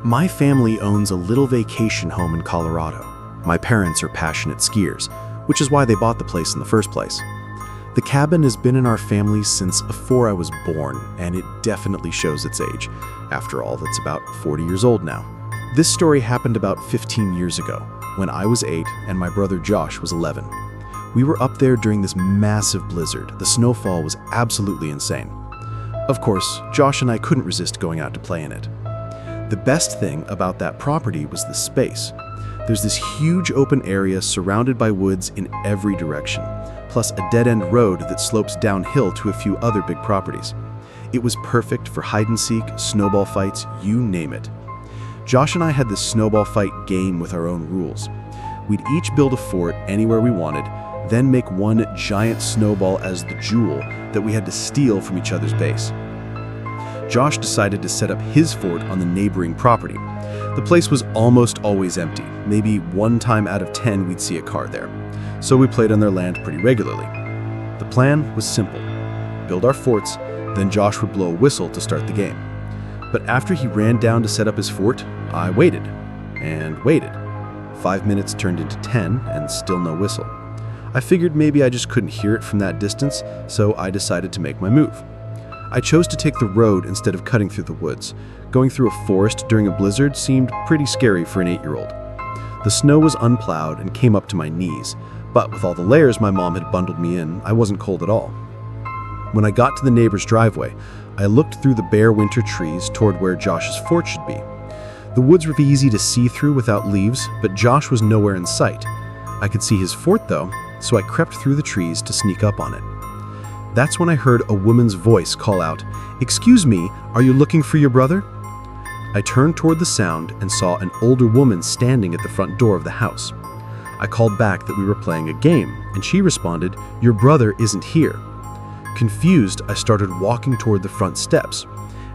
My family owns a little vacation home in Colorado. My parents are passionate skiers, which is why they bought the place in the first place. The cabin has been in our family since before I was born, and it definitely shows its age. After all, it's about 40 years old now. This story happened about 15 years ago, when I was 8 and my brother Josh was 11. We were up there during this massive blizzard. The snowfall was absolutely insane. Of course, Josh and I couldn't resist going out to play in it. The best thing about that property was the space. There's this huge open area surrounded by woods in every direction, plus a dead-end road that slopes downhill to a few other big properties. It was perfect for hide-and-seek, snowball fights, you name it. Josh and I had this snowball fight game with our own rules. We'd each build a fort anywhere we wanted, then make one giant snowball as the jewel that we had to steal from each other's base. Josh decided to set up his fort on the neighboring property. The place was almost always empty. Maybe one time out of 10 we'd see a car there. So we played on their land pretty regularly. The plan was simple. Build our forts, then Josh would blow a whistle to start the game. But after he ran down to set up his fort, I waited and waited. 5 minutes turned into 10 and still no whistle. I figured maybe I just couldn't hear it from that distance, so I decided to make my move. I chose to take the road instead of cutting through the woods. Going through a forest during a blizzard seemed pretty scary for an 8-year-old. The snow was unplowed and came up to my knees, but with all the layers my mom had bundled me in, I wasn't cold at all. When I got to the neighbor's driveway, I looked through the bare winter trees toward where Josh's fort should be. The woods were easy to see through without leaves, but Josh was nowhere in sight. I could see his fort though, so I crept through the trees to sneak up on it. That's when I heard a woman's voice call out, "Excuse me, are you looking for your brother?" I turned toward the sound and saw an older woman standing at the front door of the house. I called back that we were playing a game, and she responded, "Your brother isn't here." Confused, I started walking toward the front steps.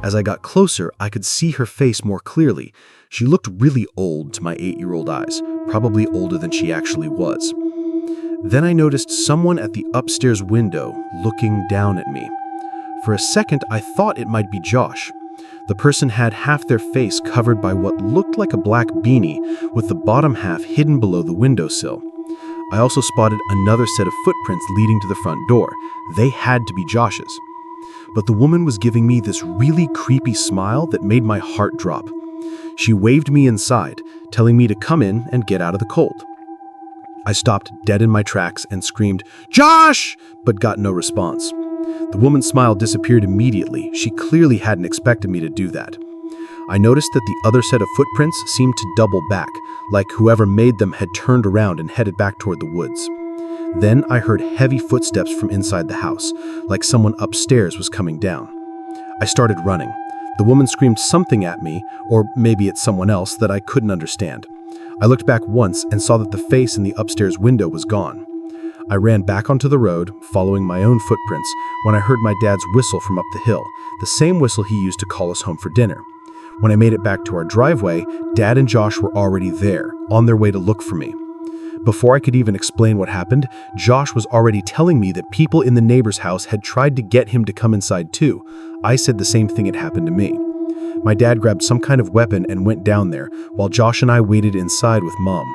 As I got closer, I could see her face more clearly. She looked really old to my 8-year-old eyes, probably older than she actually was. Then I noticed someone at the upstairs window looking down at me. For a second, I thought it might be Josh. The person had half their face covered by what looked like a black beanie, with the bottom half hidden below the windowsill. I also spotted another set of footprints leading to the front door. They had to be Josh's. But the woman was giving me this really creepy smile that made my heart drop. She waved me inside, telling me to come in and get out of the cold. I stopped dead in my tracks and screamed, "Josh!" but got no response. The woman's smile disappeared immediately. She clearly hadn't expected me to do that. I noticed that the other set of footprints seemed to double back, like whoever made them had turned around and headed back toward the woods. Then I heard heavy footsteps from inside the house, like someone upstairs was coming down. I started running. The woman screamed something at me, or maybe at someone else that I couldn't understand. I looked back once and saw that the face in the upstairs window was gone. I ran back onto the road, following my own footprints, when I heard my dad's whistle from up the hill, the same whistle he used to call us home for dinner. When I made it back to our driveway, Dad and Josh were already there, on their way to look for me. Before I could even explain what happened, Josh was already telling me that people in the neighbor's house had tried to get him to come inside too. I said the same thing had happened to me. My dad grabbed some kind of weapon and went down there, while Josh and I waited inside with Mom.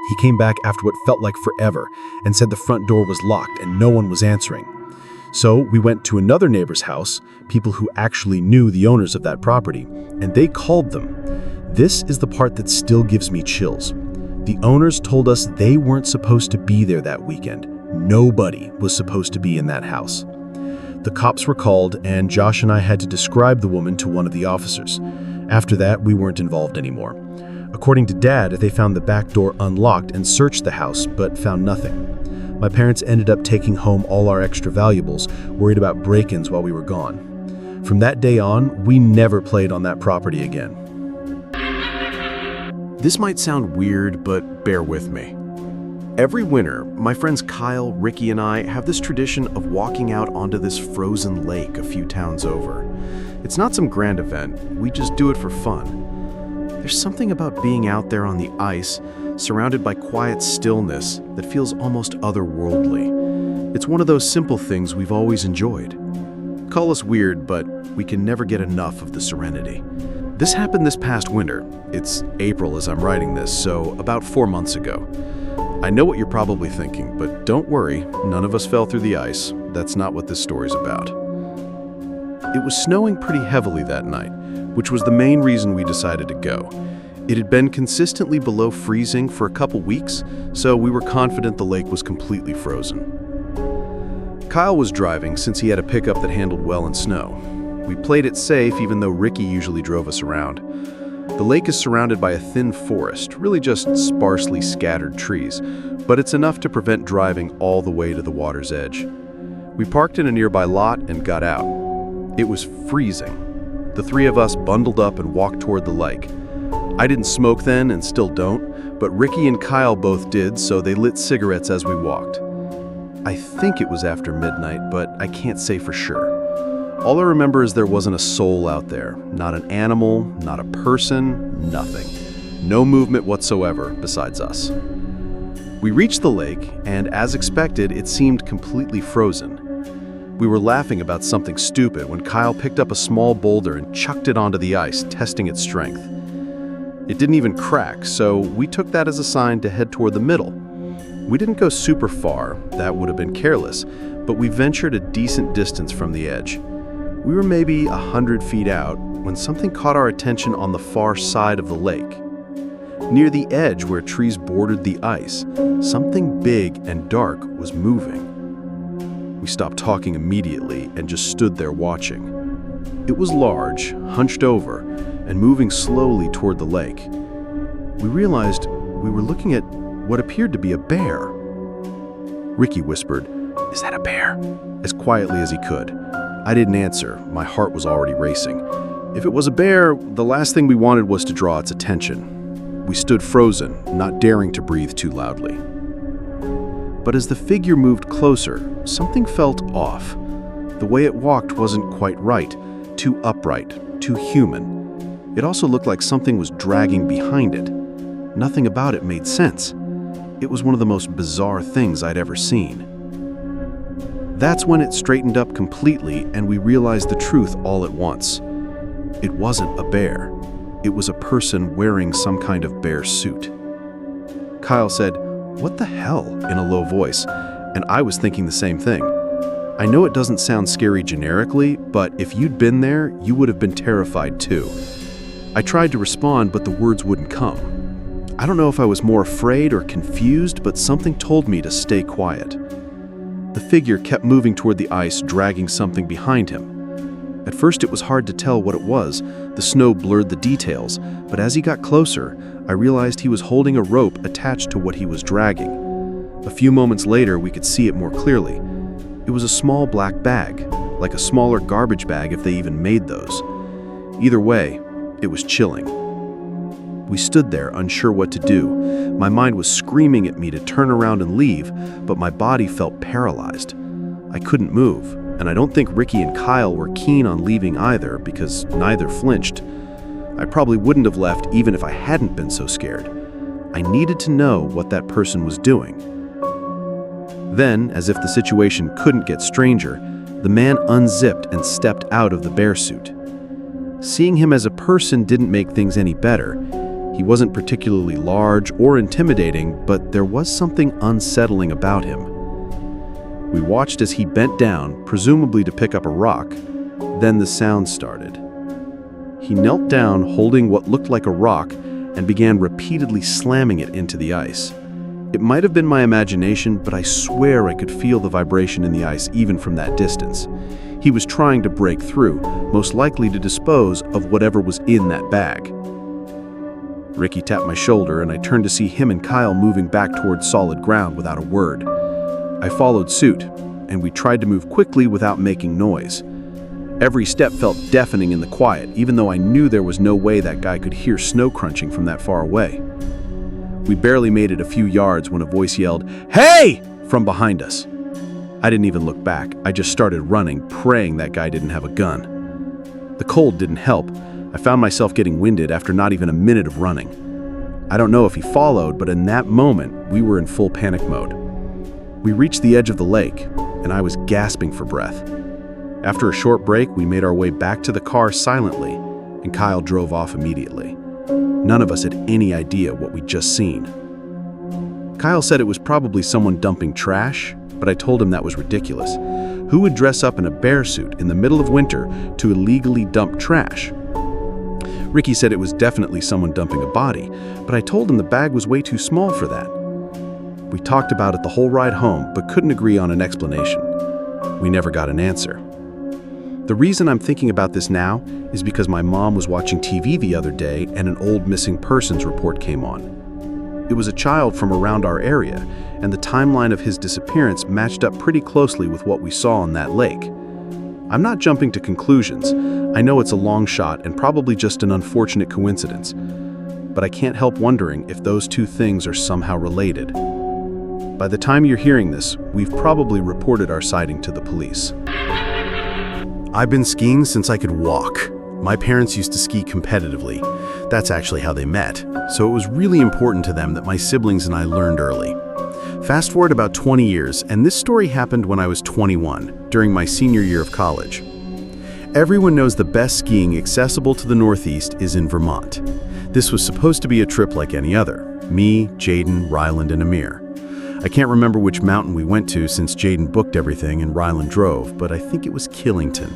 He came back after what felt like forever and said the front door was locked and no one was answering. So we went to another neighbor's house, people who actually knew the owners of that property, and they called them. This is the part that still gives me chills. The owners told us they weren't supposed to be there that weekend. Nobody was supposed to be in that house. The cops were called, and Josh and I had to describe the woman to one of the officers. After that, we weren't involved anymore. According to Dad, they found the back door unlocked and searched the house, but found nothing. My parents ended up taking home all our extra valuables, worried about break-ins while we were gone. From that day on, we never played on that property again. This might sound weird, but bear with me. Every winter, my friends Kyle, Ricky, and I have this tradition of walking out onto this frozen lake a few towns over. It's not some grand event, we just do it for fun. There's something about being out there on the ice, surrounded by quiet stillness, that feels almost otherworldly. It's one of those simple things we've always enjoyed. Call us weird, but we can never get enough of the serenity. This happened this past winter. It's April as I'm writing this, so about 4 months ago. I know what you're probably thinking, but don't worry, none of us fell through the ice. That's not what this story's about. It was snowing pretty heavily that night, which was the main reason we decided to go. It had been consistently below freezing for a couple weeks, so we were confident the lake was completely frozen. Kyle was driving since he had a pickup that handled well in snow. We played it safe even though Ricky usually drove us around. The lake is surrounded by a thin forest, really just sparsely scattered trees, but it's enough to prevent driving all the way to the water's edge. We parked in a nearby lot and got out. It was freezing. The three of us bundled up and walked toward the lake. I didn't smoke then and still don't, but Ricky and Kyle both did, so they lit cigarettes as we walked. I think it was after midnight, but I can't say for sure. All I remember is there wasn't a soul out there. Not an animal, not a person, nothing. No movement whatsoever besides us. We reached the lake, and as expected, it seemed completely frozen. We were laughing about something stupid when Kyle picked up a small boulder and chucked it onto the ice, testing its strength. It didn't even crack, so we took that as a sign to head toward the middle. We didn't go super far, that would have been careless, but we ventured a decent distance from the edge. We were maybe 100 feet out when something caught our attention on the far side of the lake. Near the edge where trees bordered the ice, something big and dark was moving. We stopped talking immediately and just stood there watching. It was large, hunched over, and moving slowly toward the lake. We realized we were looking at what appeared to be a bear. Ricky whispered, "Is that a bear?" as quietly as he could. I didn't answer. My heart was already racing. If it was a bear, the last thing we wanted was to draw its attention. We stood frozen, not daring to breathe too loudly. But as the figure moved closer, something felt off. The way it walked wasn't quite right, too upright, too human. It also looked like something was dragging behind it. Nothing about it made sense. It was one of the most bizarre things I'd ever seen. That's when it straightened up completely and we realized the truth all at once. It wasn't a bear. It was a person wearing some kind of bear suit. Kyle said, "What the hell?" in a low voice, and I was thinking the same thing. I know it doesn't sound scary generically, but if you'd been there, you would have been terrified too. I tried to respond, but the words wouldn't come. I don't know if I was more afraid or confused, but something told me to stay quiet. The figure kept moving toward the ice, dragging something behind him. At first it was hard to tell what it was. The snow blurred the details, but as he got closer, I realized he was holding a rope attached to what he was dragging. A few moments later, we could see it more clearly. It was a small black bag, like a smaller garbage bag if they even made those. Either way, it was chilling. We stood there, unsure what to do. My mind was screaming at me to turn around and leave, but my body felt paralyzed. I couldn't move, and I don't think Ricky and Kyle were keen on leaving either because neither flinched. I probably wouldn't have left even if I hadn't been so scared. I needed to know what that person was doing. Then, as if the situation couldn't get stranger, the man unzipped and stepped out of the bear suit. Seeing him as a person didn't make things any better. He wasn't particularly large or intimidating, but there was something unsettling about him. We watched as he bent down, presumably to pick up a rock. Then the sound started. He knelt down, holding what looked like a rock, and began repeatedly slamming it into the ice. It might have been my imagination, but I swear I could feel the vibration in the ice even from that distance. He was trying to break through, most likely to dispose of whatever was in that bag. Ricky tapped my shoulder, and I turned to see him and Kyle moving back towards solid ground without a word. I followed suit, and we tried to move quickly without making noise. Every step felt deafening in the quiet, even though I knew there was no way that guy could hear snow crunching from that far away. We barely made it a few yards when a voice yelled, "Hey!" from behind us. I didn't even look back. I just started running, praying that guy didn't have a gun. The cold didn't help. I found myself getting winded after not even a minute of running. I don't know if he followed, but in that moment, we were in full panic mode. We reached the edge of the lake, and I was gasping for breath. After a short break, we made our way back to the car silently, and Kyle drove off immediately. None of us had any idea what we'd just seen. Kyle said it was probably someone dumping trash, but I told him that was ridiculous. Who would dress up in a bear suit in the middle of winter to illegally dump trash? Ricky said it was definitely someone dumping a body, but I told him the bag was way too small for that. We talked about it the whole ride home, but couldn't agree on an explanation. We never got an answer. The reason I'm thinking about this now is because my mom was watching TV the other day and an old missing persons report came on. It was a child from around our area, and the timeline of his disappearance matched up pretty closely with what we saw on that lake. I'm not jumping to conclusions. I know it's a long shot and probably just an unfortunate coincidence, but I can't help wondering if those two things are somehow related. By the time you're hearing this, we've probably reported our sighting to the police. I've been skiing since I could walk. My parents used to ski competitively. That's actually how they met, so it was really important to them that my siblings and I learned early. Fast forward about 20 years, and this story happened when I was 21, during my senior year of college. Everyone knows the best skiing accessible to the Northeast is in Vermont. This was supposed to be a trip like any other. Me, Jaden, Ryland, and Amir. I can't remember which mountain we went to since Jaden booked everything and Ryland drove, but I think it was Killington.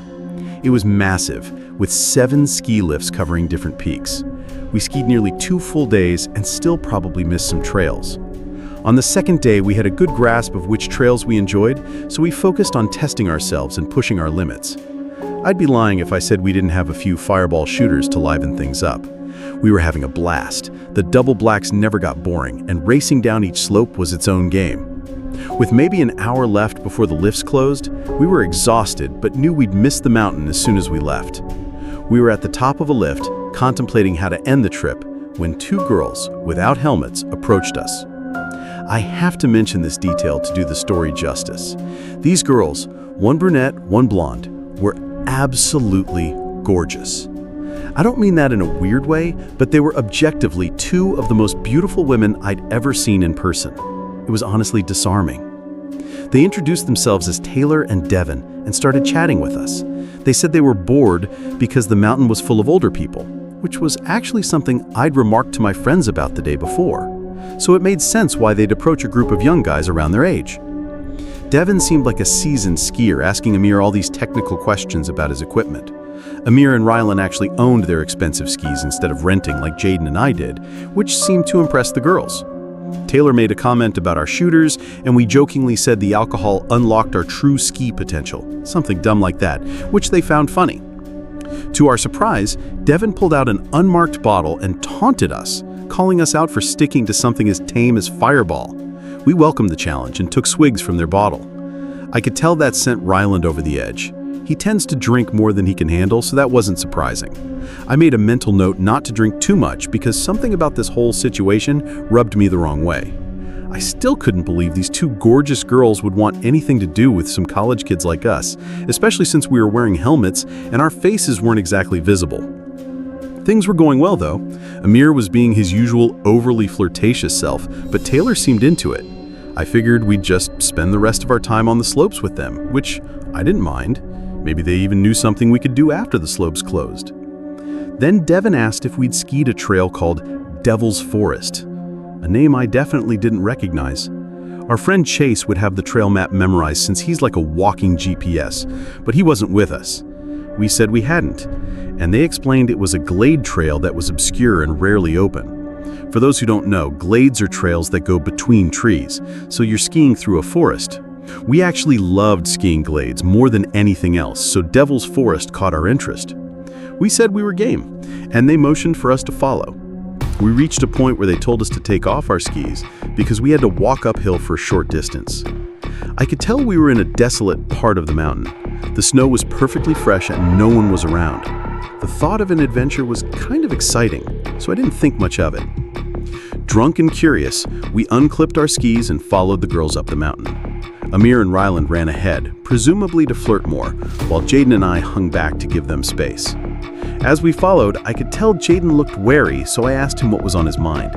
It was massive, with 7 ski lifts covering different peaks. We skied nearly 2 full days and still probably missed some trails. On the second day, we had a good grasp of which trails we enjoyed, so we focused on testing ourselves and pushing our limits. I'd be lying if I said we didn't have a few fireball shooters to liven things up. We were having a blast. The double blacks never got boring, and racing down each slope was its own game. With maybe an hour left before the lifts closed, we were exhausted but knew we'd miss the mountain as soon as we left. We were at the top of a lift, contemplating how to end the trip, when 2 girls, without helmets, approached us. I have to mention this detail to do the story justice. These girls, one brunette, one blonde, were absolutely gorgeous. I don't mean that in a weird way, but they were objectively 2 of the most beautiful women I'd ever seen in person. It was honestly disarming. They introduced themselves as Taylor and Devin and started chatting with us. They said they were bored because the mountain was full of older people, which was actually something I'd remarked to my friends about the day before. So it made sense why they'd approach a group of young guys around their age. Devin seemed like a seasoned skier, asking Amir all these technical questions about his equipment. Amir and Rylan actually owned their expensive skis instead of renting like Jaden and I did, which seemed to impress the girls. Taylor made a comment about our shooters, and we jokingly said the alcohol unlocked our true ski potential, something dumb like that, which they found funny. To our surprise, Devin pulled out an unmarked bottle and taunted us, calling us out for sticking to something as tame as Fireball. We welcomed the challenge and took swigs from their bottle. I could tell that sent Ryland over the edge. He tends to drink more than he can handle, so that wasn't surprising. I made a mental note not to drink too much because something about this whole situation rubbed me the wrong way. I still couldn't believe these 2 gorgeous girls would want anything to do with some college kids like us, especially since we were wearing helmets and our faces weren't exactly visible. Things were going well though. Amir was being his usual overly flirtatious self, but Taylor seemed into it. I figured we'd just spend the rest of our time on the slopes with them, which I didn't mind. Maybe they even knew something we could do after the slopes closed. Then Devin asked if we'd skied a trail called Devil's Forest, a name I definitely didn't recognize. Our friend Chase would have the trail map memorized since he's like a walking GPS, but he wasn't with us. We said we hadn't, and they explained it was a glade trail that was obscure and rarely open. For those who don't know, glades are trails that go between trees, so you're skiing through a forest. We actually loved skiing glades more than anything else, so Devil's Forest caught our interest. We said we were game, and they motioned for us to follow. We reached a point where they told us to take off our skis because we had to walk uphill for a short distance. I could tell we were in a desolate part of the mountain. The snow was perfectly fresh and no one was around. The thought of an adventure was kind of exciting, so I didn't think much of it. Drunk and curious, we unclipped our skis and followed the girls up the mountain. Amir and Ryland ran ahead, presumably to flirt more, while Jaden and I hung back to give them space. As we followed, I could tell Jaden looked wary, so I asked him what was on his mind.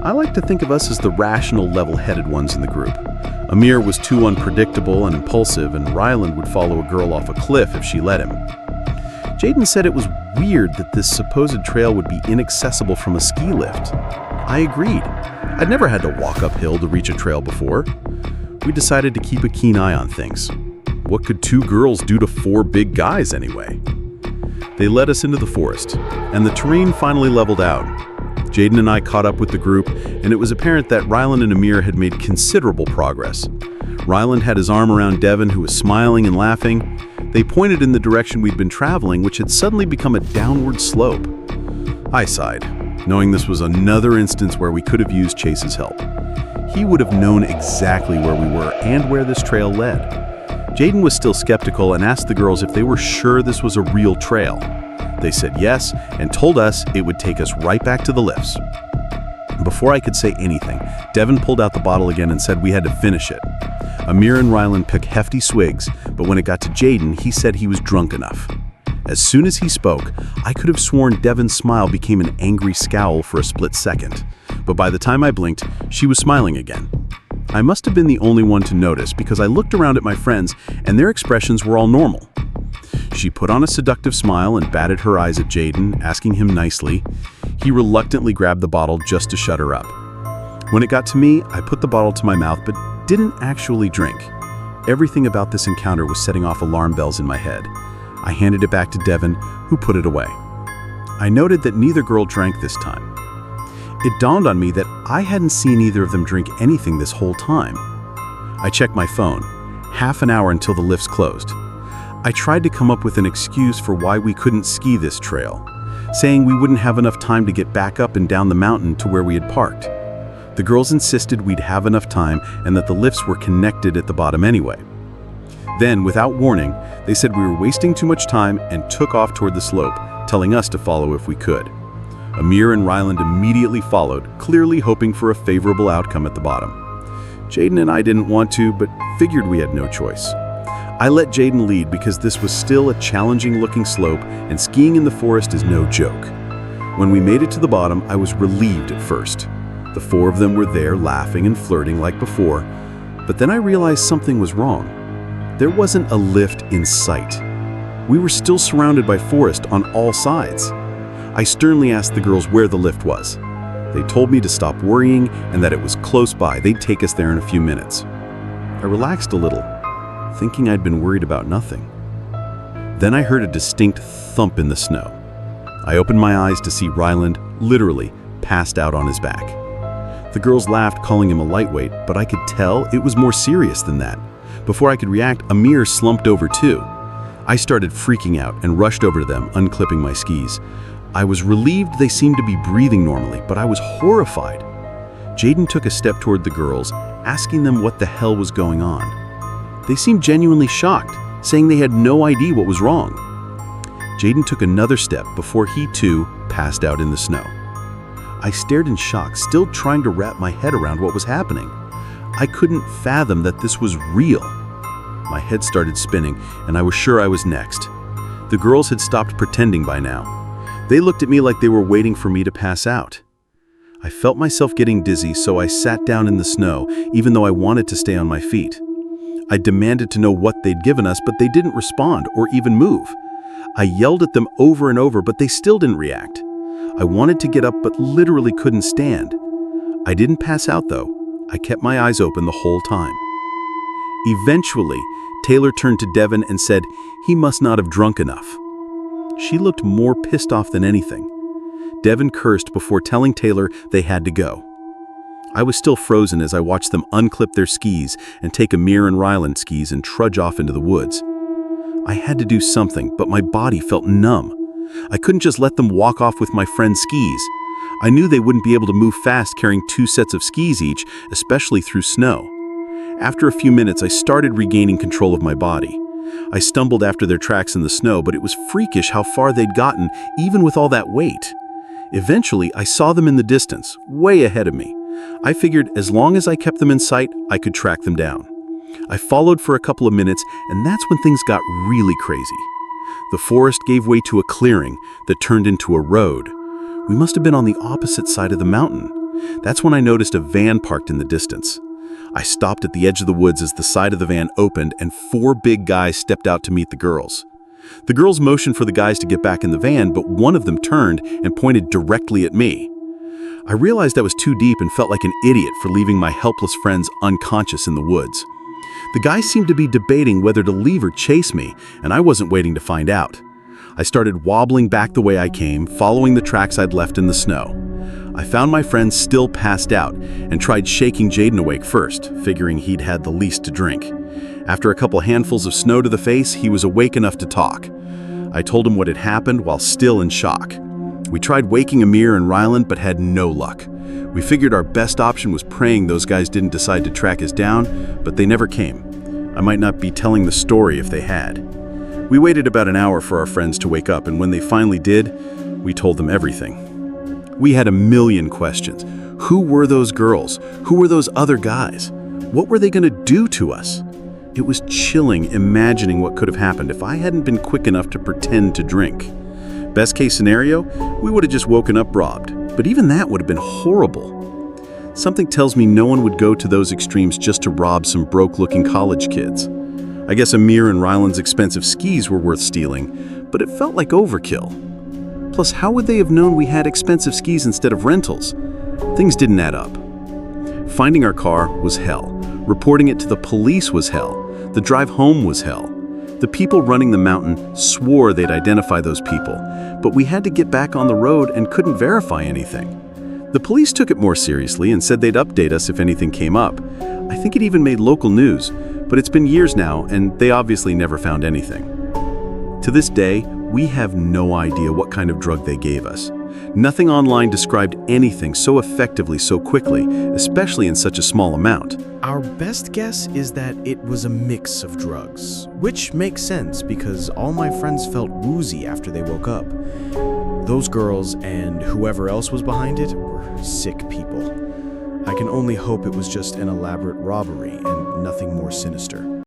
I like to think of us as the rational, level-headed ones in the group. Amir was too unpredictable and impulsive, and Ryland would follow a girl off a cliff if she let him. Jaden said it was weird that this supposed trail would be inaccessible from a ski lift. I agreed. I'd never had to walk uphill to reach a trail before. We decided to keep a keen eye on things. What could 2 girls do to 4 big guys anyway? They led us into the forest, and the terrain finally leveled out. Jaden and I caught up with the group, and it was apparent that Ryland and Amir had made considerable progress. Ryland had his arm around Devin, who was smiling and laughing. They pointed in the direction we'd been traveling, which had suddenly become a downward slope. I sighed, knowing this was another instance where we could have used Chase's help. He would have known exactly where we were and where this trail led. Jaden was still skeptical and asked the girls if they were sure this was a real trail. They said yes and told us it would take us right back to the lifts. Before I could say anything, Devin pulled out the bottle again and said we had to finish it. Amir and Ryland took hefty swigs, but when it got to Jaden, he said he was drunk enough. As soon as he spoke, I could have sworn Devin's smile became an angry scowl for a split second. But by the time I blinked, she was smiling again. I must have been the only one to notice because I looked around at my friends and their expressions were all normal. She put on a seductive smile and batted her eyes at Jaden, asking him nicely. He reluctantly grabbed the bottle just to shut her up. When it got to me, I put the bottle to my mouth but didn't actually drink. Everything about this encounter was setting off alarm bells in my head. I handed it back to Devin, who put it away. I noted that neither girl drank this time. It dawned on me that I hadn't seen either of them drink anything this whole time. I checked my phone, half an hour until the lifts closed. I tried to come up with an excuse for why we couldn't ski this trail, saying we wouldn't have enough time to get back up and down the mountain to where we had parked. The girls insisted we'd have enough time and that the lifts were connected at the bottom anyway. Then, without warning, they said we were wasting too much time and took off toward the slope, telling us to follow if we could. Amir and Ryland immediately followed, clearly hoping for a favorable outcome at the bottom. Jaden and I didn't want to, but figured we had no choice. I let Jaden lead because this was still a challenging-looking slope, and skiing in the forest is no joke. When we made it to the bottom, I was relieved at first. The 4 of them were there laughing and flirting like before, but then I realized something was wrong. There wasn't a lift in sight. We were still surrounded by forest on all sides. I sternly asked the girls where the lift was. They told me to stop worrying and that it was close by. They'd take us there in a few minutes. I relaxed a little, thinking I'd been worried about nothing. Then I heard a distinct thump in the snow. I opened my eyes to see Ryland, literally, passed out on his back. The girls laughed, calling him a lightweight, but I could tell it was more serious than that. Before I could react, Amir slumped over too. I started freaking out and rushed over to them, unclipping my skis. I was relieved they seemed to be breathing normally, but I was horrified. Jaden took a step toward the girls, asking them what the hell was going on. They seemed genuinely shocked, saying they had no idea what was wrong. Jaden took another step before he too passed out in the snow. I stared in shock, still trying to wrap my head around what was happening. I couldn't fathom that this was real. My head started spinning, and I was sure I was next. The girls had stopped pretending by now. They looked at me like they were waiting for me to pass out. I felt myself getting dizzy, so I sat down in the snow, even though I wanted to stay on my feet. I demanded to know what they'd given us, but they didn't respond or even move. I yelled at them over and over, but they still didn't react. I wanted to get up, but literally couldn't stand. I didn't pass out, though. I kept my eyes open the whole time. Eventually, Taylor turned to Devin and said he must not have drunk enough. She looked more pissed off than anything. Devin cursed before telling Taylor they had to go. I was still frozen as I watched them unclip their skis and take Amir and Ryland's skis and trudge off into the woods. I had to do something, but my body felt numb. I couldn't just let them walk off with my friend's skis. I knew they wouldn't be able to move fast carrying 2 sets of skis each, especially through snow. After a few minutes, I started regaining control of my body. I stumbled after their tracks in the snow, but it was freakish how far they'd gotten, even with all that weight. Eventually, I saw them in the distance, way ahead of me. I figured as long as I kept them in sight, I could track them down. I followed for a couple of minutes, and that's when things got really crazy. The forest gave way to a clearing that turned into a road. We must have been on the opposite side of the mountain. That's when I noticed a van parked in the distance. I stopped at the edge of the woods as the side of the van opened and 4 big guys stepped out to meet the girls. The girls motioned for the guys to get back in the van, but one of them turned and pointed directly at me. I realized I was too deep and felt like an idiot for leaving my helpless friends unconscious in the woods. The guys seemed to be debating whether to leave or chase me, and I wasn't waiting to find out. I started wobbling back the way I came, following the tracks I'd left in the snow. I found my friend still passed out and tried shaking Jaden awake first, figuring he'd had the least to drink. After a couple handfuls of snow to the face, he was awake enough to talk. I told him what had happened while still in shock. We tried waking Amir and Ryland, but had no luck. We figured our best option was praying those guys didn't decide to track us down, but they never came. I might not be telling the story if they had. We waited about an hour for our friends to wake up, and when they finally did, we told them everything. We had a million questions. Who were those girls? Who were those other guys? What were they going to do to us? It was chilling imagining what could have happened if I hadn't been quick enough to pretend to drink. Best case scenario, we would have just woken up robbed, but even that would have been horrible. Something tells me no one would go to those extremes just to rob some broke-looking college kids. I guess Amir and Ryland's expensive skis were worth stealing, but it felt like overkill. Plus, how would they have known we had expensive skis instead of rentals? Things didn't add up. Finding our car was hell. Reporting it to the police was hell. The drive home was hell. The people running the mountain swore they'd identify those people, but we had to get back on the road and couldn't verify anything. The police took it more seriously and said they'd update us if anything came up. I think it even made local news, but it's been years now and they obviously never found anything. To this day, we have no idea what kind of drug they gave us. Nothing online described anything so effectively so quickly, especially in such a small amount. Our best guess is that it was a mix of drugs, which makes sense because all my friends felt woozy after they woke up. Those girls and whoever else was behind it were sick people. I can only hope it was just an elaborate robbery and nothing more sinister.